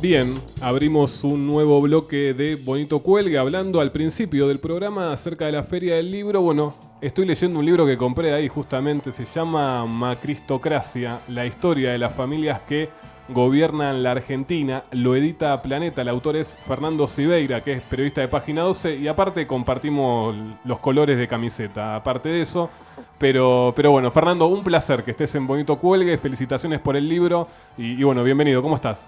Bien, abrimos un nuevo bloque de Bonito Cuelgue hablando al principio del programa acerca de la Feria del Libro. Bueno, estoy leyendo un libro que compré ahí justamente, se llama Macristocracia, la historia de las familias que gobiernan la Argentina. Lo edita Planeta, el autor es Fernando Siveira, que es periodista de Página 12, y aparte compartimos los colores de camiseta, aparte de eso. Pero bueno, Fernando, un placer que estés en Bonito Cuelgue, felicitaciones por el libro y bueno, bienvenido, ¿cómo estás?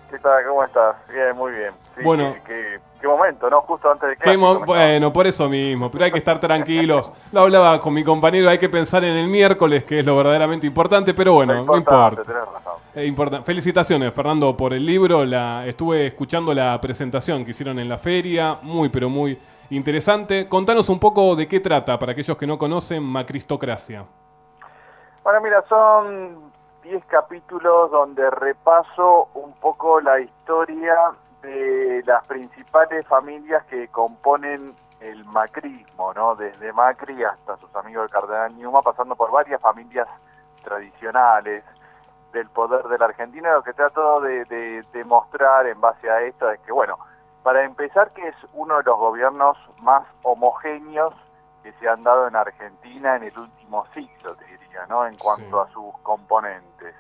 ¿Qué tal? ¿Cómo estás? Bien, muy bien. Sí, Bueno, qué momento, ¿no? Justo antes de clase. Bueno, por eso mismo, pero hay que estar tranquilos. Lo hablaba con mi compañero, hay que pensar en el miércoles, que es lo verdaderamente importante, pero bueno, no importa. Tenés razón. Felicitaciones, Fernando, por el libro. Estuve escuchando la presentación que hicieron en la feria, pero muy interesante. Contanos un poco de qué trata, para aquellos que no conocen, Macristocracia. Bueno, mira, son 10 capítulos donde repaso un poco la historia de las principales familias que componen el macrismo, ¿no? Desde Macri hasta sus amigos del Cardenal Newman, pasando por varias familias tradicionales del poder de la Argentina. Lo que trato de mostrar en base a esto es que, bueno, para empezar, que es uno de los gobiernos más homogéneos que se han dado en Argentina en el último siglo, te diría, ¿no? En cuanto a sus componentes.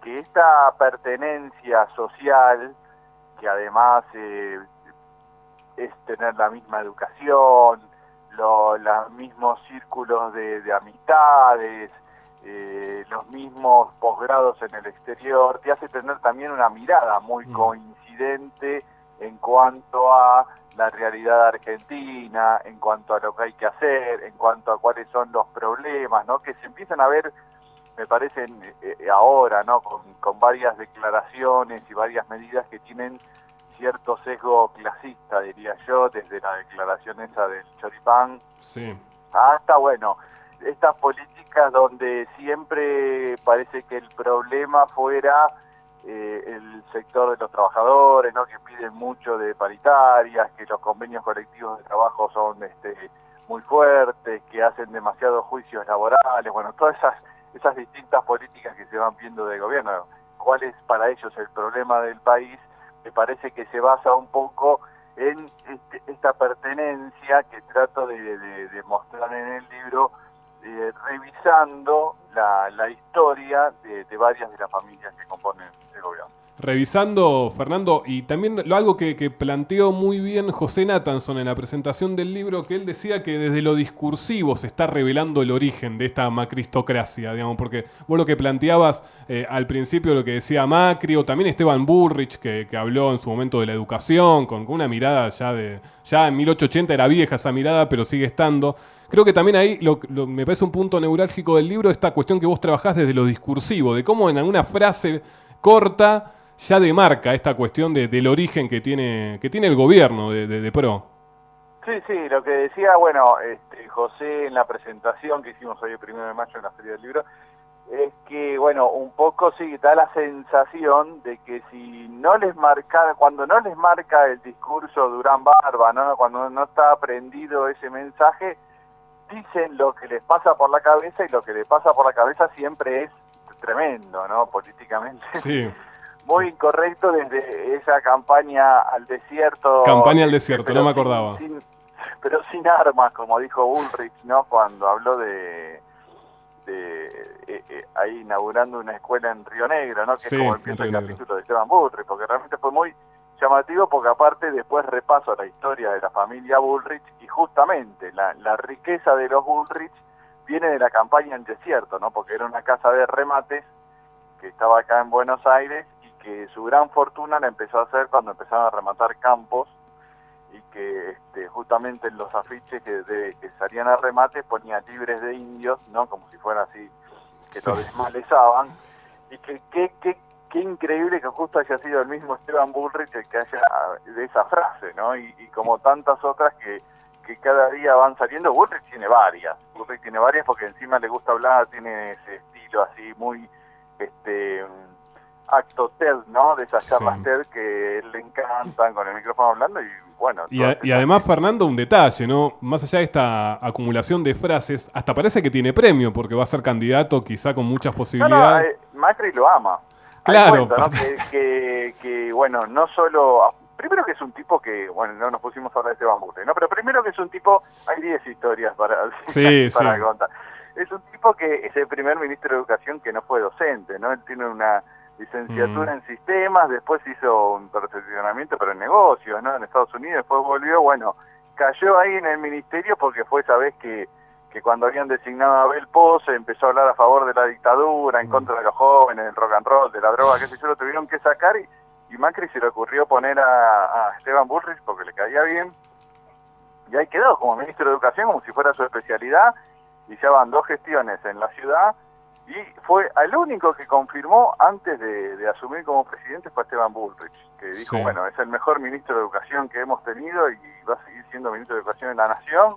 Que esta pertenencia social, que además es tener la misma educación, los mismos círculos de amistades, los mismos posgrados en el exterior, te hace tener también una mirada muy coincidente en cuanto a la realidad argentina, en cuanto a lo que hay que hacer, en cuanto a cuáles son los problemas, ¿no? Que se empiezan a ver, me parece, ahora, ¿no? Con varias declaraciones y varias medidas que tienen cierto sesgo clasista, diría yo, desde la declaración esa del choripán, sí, hasta, bueno, estas políticas donde siempre parece que el problema fuera el sector de los trabajadores, ¿no? Que piden mucho de paritarias, que los convenios colectivos de trabajo son muy fuertes, que hacen demasiados juicios laborales, bueno, todas esas distintas políticas que se van viendo del gobierno. ¿Cuál es para ellos el problema del país? Me parece que se basa un poco en esta pertenencia que trato de mostrar en el libro, revisando la historia de varias de las familias que componen el gobierno. Revisando, Fernando, y también algo que planteó muy bien José Nathanson en la presentación del libro, que él decía que desde lo discursivo se está revelando el origen de esta macristocracia, digamos, porque vos lo que planteabas al principio, lo que decía Macri, o también Esteban Bullrich, que habló en su momento de la educación, con una mirada ya en 1880 era vieja esa mirada, pero sigue estando. Creo que también ahí me parece un punto neurálgico del libro, esta cuestión que vos trabajás desde lo discursivo, de cómo en alguna frase corta ya demarca esta cuestión del origen que tiene el gobierno de PRO. Sí, lo que decía, bueno, José en la presentación que hicimos hoy el 1 de mayo en la Feria del Libro, es que, bueno, un poco sí da la sensación de que cuando no les marca el discurso Durán Barba, ¿no? Cuando no está aprendido ese mensaje, dicen lo que les pasa por la cabeza, y lo que les pasa por la cabeza siempre es tremendo, ¿no? Políticamente. Sí. Muy incorrecto, desde esa campaña al desierto. Campaña al desierto, no me acordaba. Pero sin armas, como dijo Bullrich, ¿no? Cuando habló ahí inaugurando una escuela en Río Negro, ¿no? Que sí, es como empieza el capítulo de Esteban Bullrich, porque realmente fue muy llamativo, porque aparte después repaso la historia de la familia Bullrich, y justamente la riqueza de los Bullrich viene de la campaña en desierto, ¿no? Porque era una casa de remates que estaba acá en Buenos Aires, y que su gran fortuna la empezó a hacer cuando empezaron a rematar campos, y que justamente en los afiches que salían a remate ponía libres de indios, ¿no? Como si fuera así, que sí, lo desmalezaban, y que qué increíble que justo haya sido el mismo Esteban Bullrich el que haya de esa frase, ¿no? Y como tantas otras que cada día van saliendo. Bullrich tiene varias porque encima le gusta hablar, tiene ese estilo así muy acto TED, ¿no? De esas charlas sí. TED que le encantan con el micrófono hablando, y bueno. Y además, Fernando, un detalle, ¿no? Más allá de esta acumulación de frases, hasta parece que tiene premio, porque va a ser candidato quizá con muchas posibilidades. Macri lo ama. Claro. cuento, ¿no? Que, bueno, no solo... Primero que es un tipo que, bueno, no nos pusimos a hablar de Esteban Burri, ¿no? Pero primero que es un tipo, hay 10 historias para Sí, para sí. contar. Es un tipo que es el primer ministro de Educación que no fue docente, ¿no? Él tiene una licenciatura en sistemas, después hizo un perfeccionamiento, pero en negocios, ¿no? En Estados Unidos, después volvió, bueno, cayó ahí en el ministerio porque fue esa vez que cuando habían designado a Abel Pozo empezó a hablar a favor de la dictadura, en contra de los jóvenes, del rock and roll, de la droga, qué sé yo, lo tuvieron que sacar y Macri se le ocurrió poner a Esteban Bullrich porque le caía bien, y ahí quedó como ministro de Educación, como si fuera su especialidad, y ya van 2 gestiones en la ciudad, y fue el único que confirmó antes de asumir como presidente fue Esteban Bullrich, que dijo, Sí. bueno, es el mejor ministro de Educación que hemos tenido y va a seguir siendo ministro de Educación en la Nación,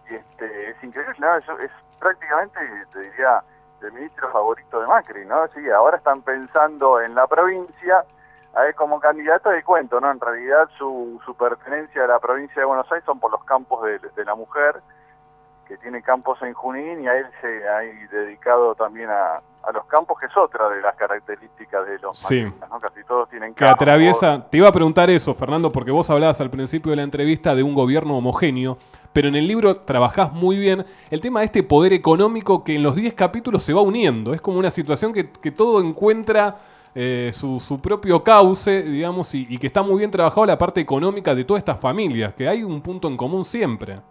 y es increíble, ¿no? Es prácticamente, te diría, el ministro favorito de Macri, ¿no? Sí, ahora están pensando en la provincia, a él como candidato de cuento, ¿no? En realidad su pertenencia a la provincia de Buenos Aires son por los campos de la mujer, que tiene campos en Junín, y a él se ha dedicado también a los campos, que es otra de las características de los Sí. macristas, ¿no? Casi todos tienen Que campos. atraviesa, te iba a preguntar eso, Fernando, porque vos hablabas al principio de la entrevista de un gobierno homogéneo, pero en el libro trabajás muy bien el tema de este poder económico que en los 10 capítulos se va uniendo. Es como una situación que todo encuentra su propio cauce, digamos, y que está muy bien trabajado la parte económica de todas estas familias, que hay un punto en común siempre.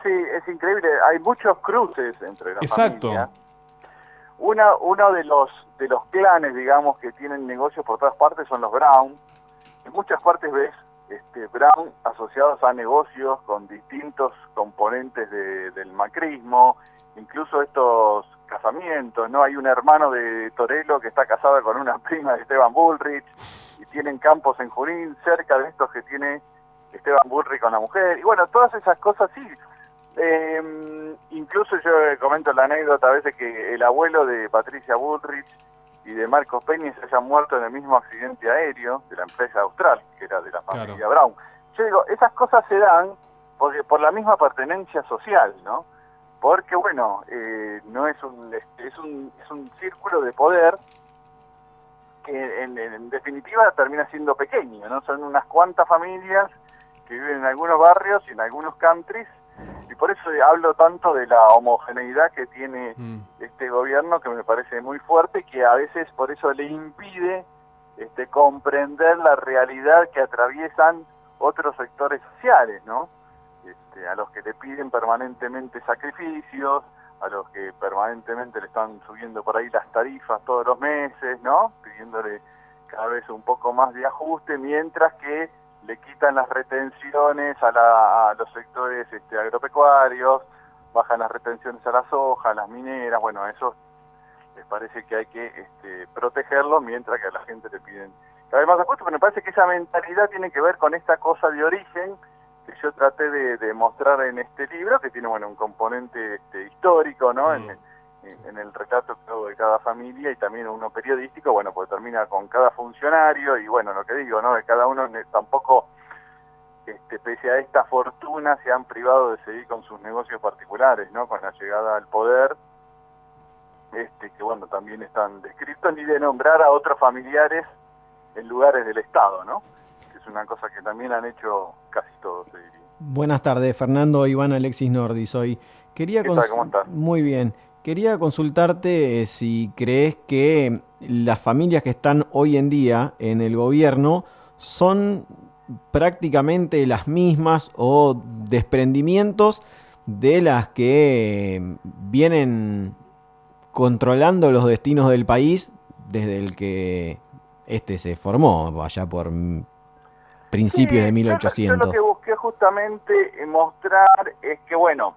Sí, es increíble, hay muchos cruces entre las Exacto. familias. Uno de los clanes, digamos, que tienen negocios por todas partes son los Brown. En muchas partes ves Brown asociados a negocios con distintos componentes del macrismo, incluso estos casamientos, ¿no? Hay un hermano de Torello que está casado con una prima de Esteban Bullrich y tienen campos en Junín cerca de estos que tiene Esteban Bullrich con la mujer. Y bueno, todas esas cosas sí. Incluso yo comento la anécdota a veces que el abuelo de Patricia Bullrich y de Marcos Peña se hayan muerto en el mismo accidente aéreo de la empresa Austral, que era de la familia Claro. Brown. Yo digo, esas cosas se dan porque por la misma pertenencia social, ¿no? Porque bueno, no es es un círculo de poder que en definitiva termina siendo pequeño, ¿no? Son unas cuantas familias que viven en algunos barrios y en algunos countries, y por eso hablo tanto de la homogeneidad que tiene este gobierno, que me parece muy fuerte y que a veces por eso le impide comprender la realidad que atraviesan otros sectores sociales, ¿no? A los que le piden permanentemente sacrificios, a los que permanentemente le están subiendo por ahí las tarifas todos los meses, ¿no? Pidiéndole cada vez un poco más de ajuste, mientras que le quitan las retenciones a los sectores agropecuarios, bajan las retenciones a la soja, a las mineras, bueno, eso les parece que hay que protegerlo, mientras que a la gente le piden cada vez más ajuste, pero me parece que esa mentalidad tiene que ver con esta cosa de origen que yo traté de mostrar en este libro, que tiene bueno un componente histórico, ¿no? En el retrato de cada familia, y también uno periodístico, bueno, pues termina con cada funcionario, y bueno, lo que digo, ¿no? De cada uno tampoco, pese a esta fortuna, se han privado de seguir con sus negocios particulares, ¿no? Con la llegada al poder, que bueno, también están descritos, ni de nombrar a otros familiares en lugares del Estado, ¿no? Que es una cosa que también han hecho casi todos, te diría. Buenas tardes, Fernando. Iván Alexis Nordi soy. ¿Qué tal? ¿Cómo estás? Muy bien. Quería consultarte si crees que las familias que están hoy en día en el gobierno son prácticamente las mismas o desprendimientos de las que vienen controlando los destinos del país desde el que este se formó, allá por principios de Sí, yo lo 1800. que busqué justamente mostrar es que, bueno,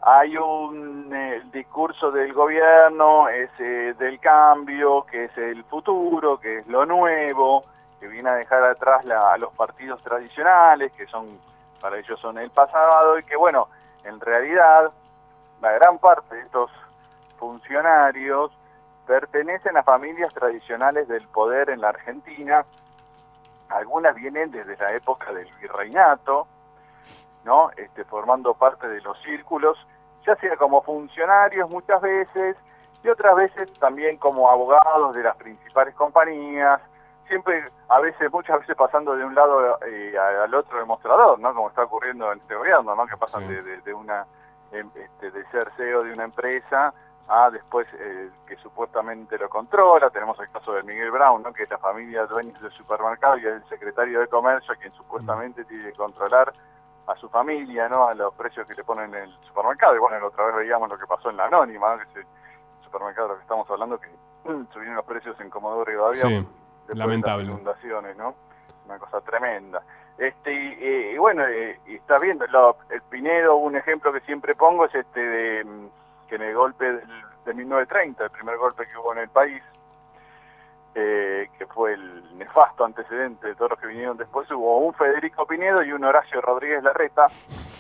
hay un discurso del gobierno, es del cambio, que es el futuro, que es lo nuevo, que viene a dejar atrás a los partidos tradicionales, que son para ellos son el pasado, y que, bueno, en realidad la gran parte de estos funcionarios pertenecen a familias tradicionales del poder en la Argentina. Algunas vienen desde la época del virreinato, ¿no? Formando parte de los círculos, ya sea como funcionarios muchas veces, y otras veces también como abogados de las principales compañías, siempre, muchas veces pasando de un lado al otro del mostrador, ¿no? Como está ocurriendo en este gobierno, ¿no? Que pasan Sí. de ser CEO de una empresa a después que supuestamente lo controla. Tenemos el caso de Miguel Brown, ¿no? Que es la familia de dueños del supermercado y es el secretario de Comercio quien supuestamente tiene que controlar a su familia, ¿no? A los precios que le ponen en el supermercado. Y bueno, la otra vez veíamos lo que pasó en la Anónima, ¿no? Que es el supermercado de lo que estamos hablando, que subieron los precios en Comodoro Rivadavia Sí, después lamentable. de las inundaciones, ¿no? Una cosa tremenda. Y bueno, y está viendo el Pinedo, un ejemplo que siempre pongo es que en el golpe de 1930, el primer golpe que hubo en el país, que fue el nefasto antecedente de todos los que vinieron después, hubo un Federico Pinedo y un Horacio Rodríguez Larreta,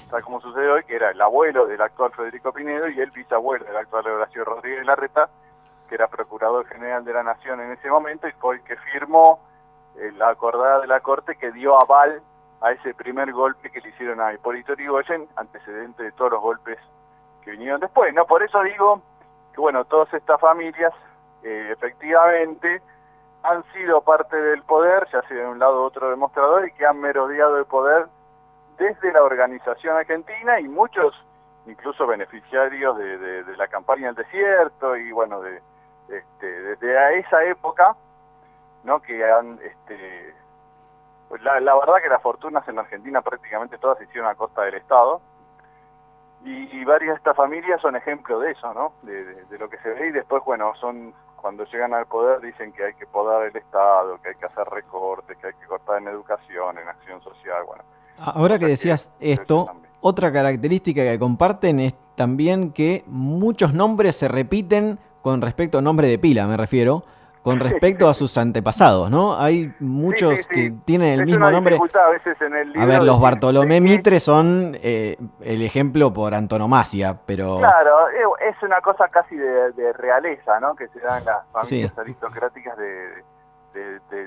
tal como sucede hoy, que era el abuelo del actual Federico Pinedo y el bisabuelo del actual Horacio Rodríguez Larreta, que era Procurador General de la Nación en ese momento y fue el que firmó la acordada de la Corte que dio aval a ese primer golpe que le hicieron a Hipólito Yrigoyen, antecedente de todos los golpes que vinieron después, ¿no? Por eso digo que, bueno, todas estas familias efectivamente han sido parte del poder, ya sea de un lado u otro demostrador, y que han merodeado el poder desde la organización argentina y muchos incluso beneficiarios de la campaña del desierto y bueno, desde esa época, ¿no? Que han, pues la verdad que las fortunas en Argentina prácticamente todas se hicieron a costa del Estado y varias de estas familias son ejemplo de eso, ¿no? De lo que se ve y después, bueno, cuando llegan al poder dicen que hay que podar el Estado, que hay que hacer recortes, que hay que cortar en educación, en acción social, bueno. Ahora que decías esto, otra característica que comparten es también que muchos nombres se repiten con respecto a nombre de pila, me refiero, con respecto a sus antepasados, ¿no? Hay muchos que tienen el mismo nombre. A veces en el libro a ver, los Bartolomé Mitre son el ejemplo por antonomasia, pero... Claro, es una cosa casi de realeza, ¿no? Que se da en las familias Sí. aristocráticas de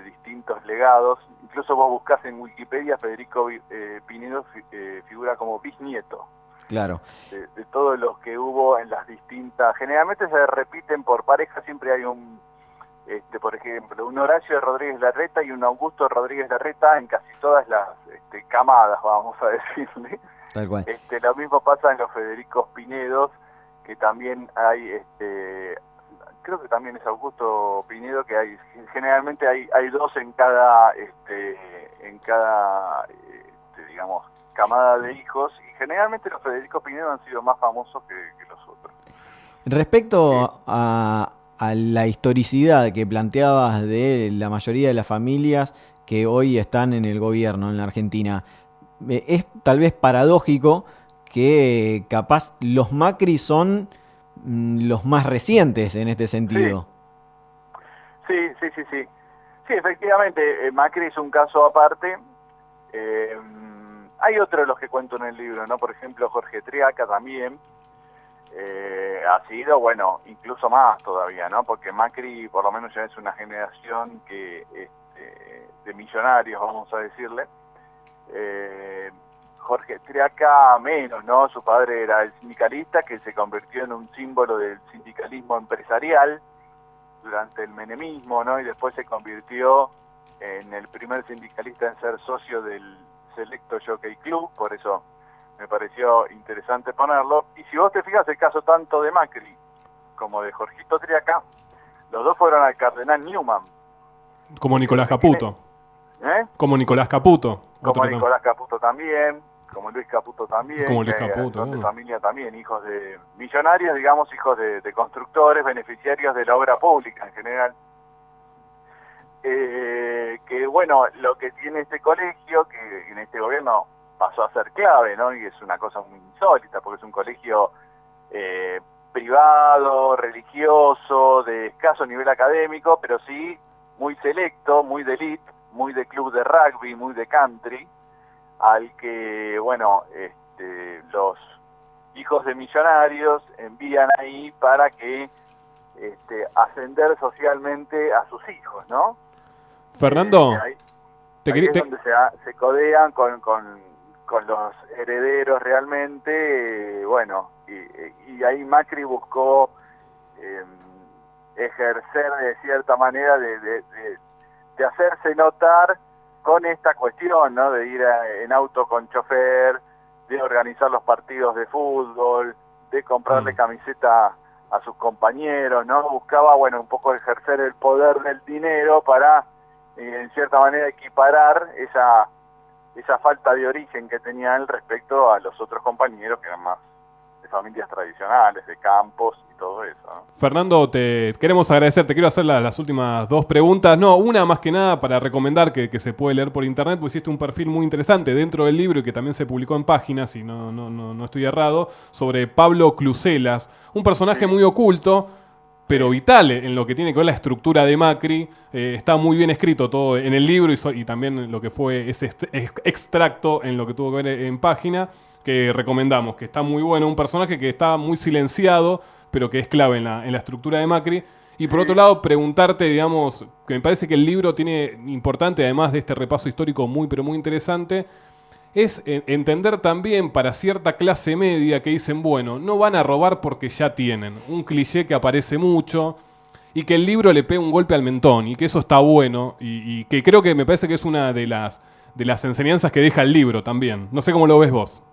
distintos legados. Incluso vos buscás en Wikipedia, Federico Pinedo figura como bisnieto. Claro. De todos los que hubo en las distintas... Generalmente se repiten por pareja, siempre hay por ejemplo, un Horacio Rodríguez Larreta y un Augusto Rodríguez Larreta en casi todas las camadas, vamos a decirle. Tal cual. Lo mismo pasa en los Federicos Pinedos, que también hay, creo que también es Augusto Pinedo, que generalmente hay dos en cada, digamos, camada de hijos, y generalmente los Federicos Pinedo han sido más famosos que los otros. Respecto a la historicidad que planteabas de la mayoría de las familias que hoy están en el gobierno en la Argentina, es tal vez paradójico que capaz los Macri son los más recientes en este sentido. Sí, efectivamente, Macri es un caso aparte. Hay otros de los que cuento en el libro, ¿no? Por ejemplo, Jorge Triaca también. Ha sido, bueno, incluso más todavía, ¿no? Porque Macri por lo menos ya es una generación que de millonarios, vamos a decirle. Jorge Triaca menos, ¿no? Su padre era el sindicalista que se convirtió en un símbolo del sindicalismo empresarial durante el menemismo, ¿no? Y después se convirtió en el primer sindicalista en ser socio del selecto Jockey Club, por eso me pareció interesante ponerlo. Y si vos te fijas, el caso tanto de Macri como de Jorgito Triaca, los dos fueron al cardenal Newman. Como Nicolás Caputo. Como Nicolás Caputo también, como Luis Caputo también, como Luis Caputo, de familia también, hijos de millonarios, digamos, hijos de constructores, beneficiarios de la obra pública en general. Que bueno, lo que tiene este colegio, que en este gobierno pasó a ser clave, ¿no? Y es una cosa muy insólita, porque es un colegio privado, religioso, de escaso nivel académico, pero sí muy selecto, muy de elite, muy de club de rugby, muy de country, al que, bueno, los hijos de millonarios envían ahí para que ascender socialmente a sus hijos, ¿no? Fernando, ahí es donde se codean con los herederos realmente, bueno, y ahí Macri buscó ejercer de cierta manera de hacerse notar con esta cuestión, ¿no? De ir en auto con chofer, de organizar los partidos de fútbol, de comprarle camiseta a sus compañeros, ¿no? Buscaba, bueno, un poco ejercer el poder del dinero para, en cierta manera, equiparar esa falta de origen que tenía él respecto a los otros compañeros que eran más de familias tradicionales, de campos y todo eso, ¿no? Fernando, te queremos agradecer, te quiero hacer las últimas 2 preguntas. No, una más que nada para recomendar que se puede leer por internet, porque hiciste un perfil muy interesante dentro del libro y que también se publicó en páginas, si no estoy errado, sobre Pablo Cluselas, un personaje muy oculto, pero vital en lo que tiene que ver la estructura de Macri. Está muy bien escrito todo en el libro y también lo que fue ese extracto en lo que tuvo que ver en página, que recomendamos, que está muy bueno, un personaje que está muy silenciado, pero que es clave en la estructura de Macri. Y por otro lado, preguntarte, digamos, que me parece que el libro tiene importante, además de este repaso histórico muy, pero muy interesante, es entender también para cierta clase media que dicen, bueno, no van a robar porque ya tienen. Un cliché que aparece mucho y que el libro le pega un golpe al mentón y que eso está bueno y que creo que me parece que es una de las enseñanzas que deja el libro también. No sé cómo lo ves vos.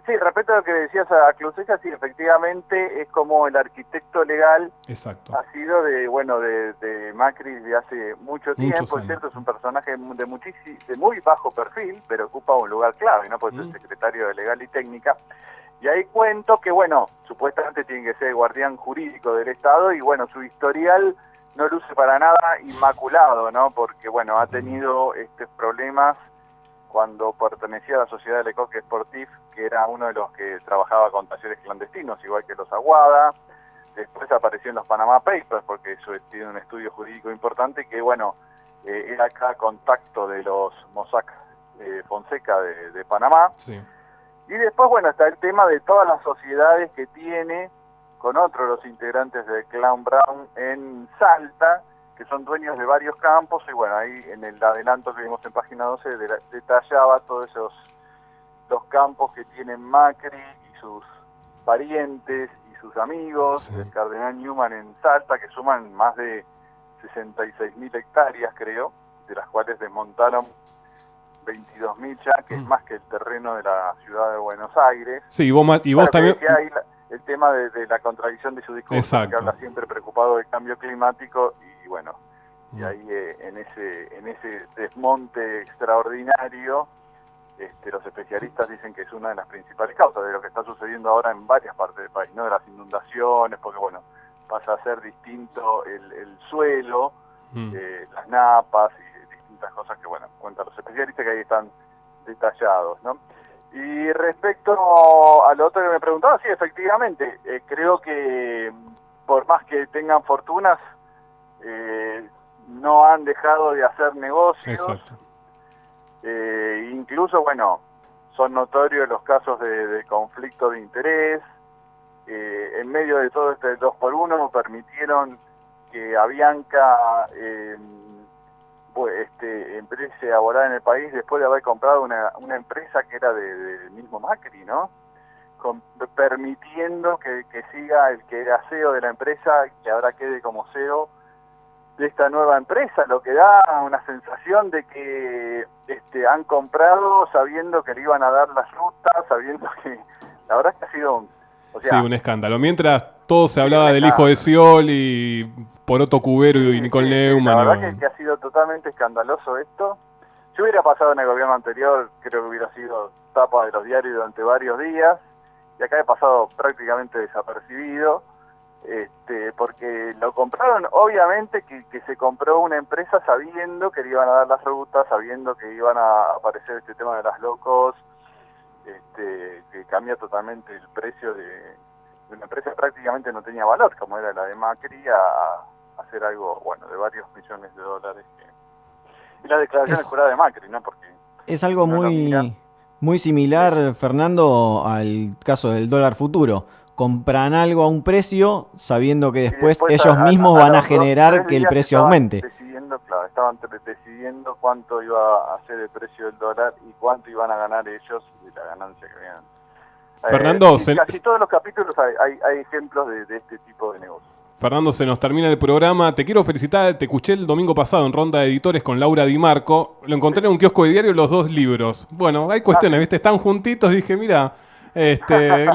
Sí, respecto a lo que decías a Cluselas, sí, efectivamente es como el arquitecto legal. Exacto. Ha sido de Macri de hace mucho tiempo, es cierto, es un personaje de muy bajo perfil, pero ocupa un lugar clave, ¿no? Porque es el secretario de Legal y Técnica. Y ahí cuento que, bueno, supuestamente tiene que ser el guardián jurídico del Estado y, bueno, su historial no luce para nada inmaculado, ¿no? Porque, bueno, ha tenido problemas cuando pertenecía a la sociedad de Lecoq Sportif, que era uno de los que trabajaba con talleres clandestinos, igual que los Aguada. Después apareció en los Panama Papers, porque eso tiene un estudio jurídico importante, que bueno, era acá contacto de los Mossack Fonseca de Panamá. Sí. Y después, bueno, está el tema de todas las sociedades que tiene con otros de los integrantes del Clan Brown en Salta, que son dueños de varios campos, y bueno, ahí en el adelanto que vimos en página 12 detallaba todos los campos que tienen Macri y sus parientes y sus amigos, sí, el cardenal Newman en Salta, que suman más de 66.000 hectáreas, creo, de las cuales desmontaron 22.000 ya, que es más que el terreno de la ciudad de Buenos Aires. Sí, y vos también... Ahí el tema de la contradicción de su discurso, exacto, que habla siempre preocupado del cambio climático, y bueno, y ahí en ese desmonte extraordinario, los especialistas dicen que es una de las principales causas de lo que está sucediendo ahora en varias partes del país, ¿no? De las inundaciones, porque bueno, pasa a ser distinto el suelo, las napas y distintas cosas que, bueno, cuentan los especialistas, que ahí están detallados, ¿no? Y respecto a lo otro que me preguntaba, sí, efectivamente, creo que por más que tengan fortunas, no han dejado de hacer negocios. Exacto. Incluso, bueno, son notorios los casos de conflicto de interés. En medio de todo este 2x1 permitieron que Avianca empiece a volar en el país después de haber comprado una empresa que era del mismo Macri, ¿no? Permitiendo que siga el que era CEO de la empresa, que ahora quede como CEO de esta nueva empresa, lo que da una sensación de que han comprado sabiendo que le iban a dar las rutas, sabiendo que la verdad es que ha sido un escándalo. Mientras todo se hablaba del hijo de Scioli, Poroto Cubero y Nicole Neumann. La verdad que ha sido totalmente escandaloso esto. Si hubiera pasado en el gobierno anterior, creo que hubiera sido tapa de los diarios durante varios días, y acá he pasado prácticamente desapercibido, porque lo compraron, obviamente que se compró una empresa sabiendo que le iban a dar las rutas, sabiendo que iban a aparecer este tema de las locos, que cambia totalmente el precio de una empresa que prácticamente no tenía valor, como era la de Macri, a hacer algo, bueno, de varios millones de dólares. Y la declaración jurada de Macri, ¿no? Porque es algo muy similar, Fernando, al caso del dólar futuro. Compran algo a un precio sabiendo que después ellos mismos van a generar que el precio aumente. Estaban decidiendo cuánto iba a ser el precio del dólar y cuánto iban a ganar ellos de la ganancia que habían Fernando, En casi todos los capítulos hay ejemplos de este tipo de negocio. Fernando, se nos termina el programa. Te quiero felicitar, te escuché el domingo pasado en Ronda de Editores con Laura Di Marco. Lo encontré en un kiosco de diario los 2 libros. Bueno, hay cuestiones, ¿viste? Están juntitos, dije, mira,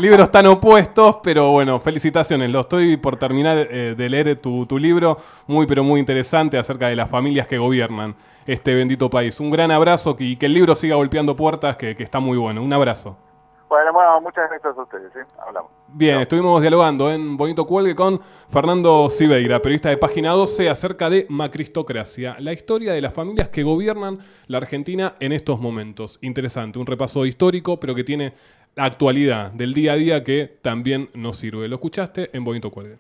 libros tan opuestos, pero bueno, felicitaciones. Lo estoy por terminar de leer tu libro, muy pero muy interesante acerca de las familias que gobiernan este bendito país. Un gran abrazo y que el libro siga golpeando puertas, que está muy bueno. Un abrazo. Bueno, muchas gracias a ustedes, ¿sí? Hablamos. Bien, estuvimos dialogando en Bonito Cuelgue con Fernando Siveira, periodista de Página 12, acerca de Macristocracia, la historia de las familias que gobiernan la Argentina en estos momentos. Interesante, un repaso histórico, pero que tiene la actualidad del día a día que también nos sirve. Lo escuchaste en Bonito Cuelgue.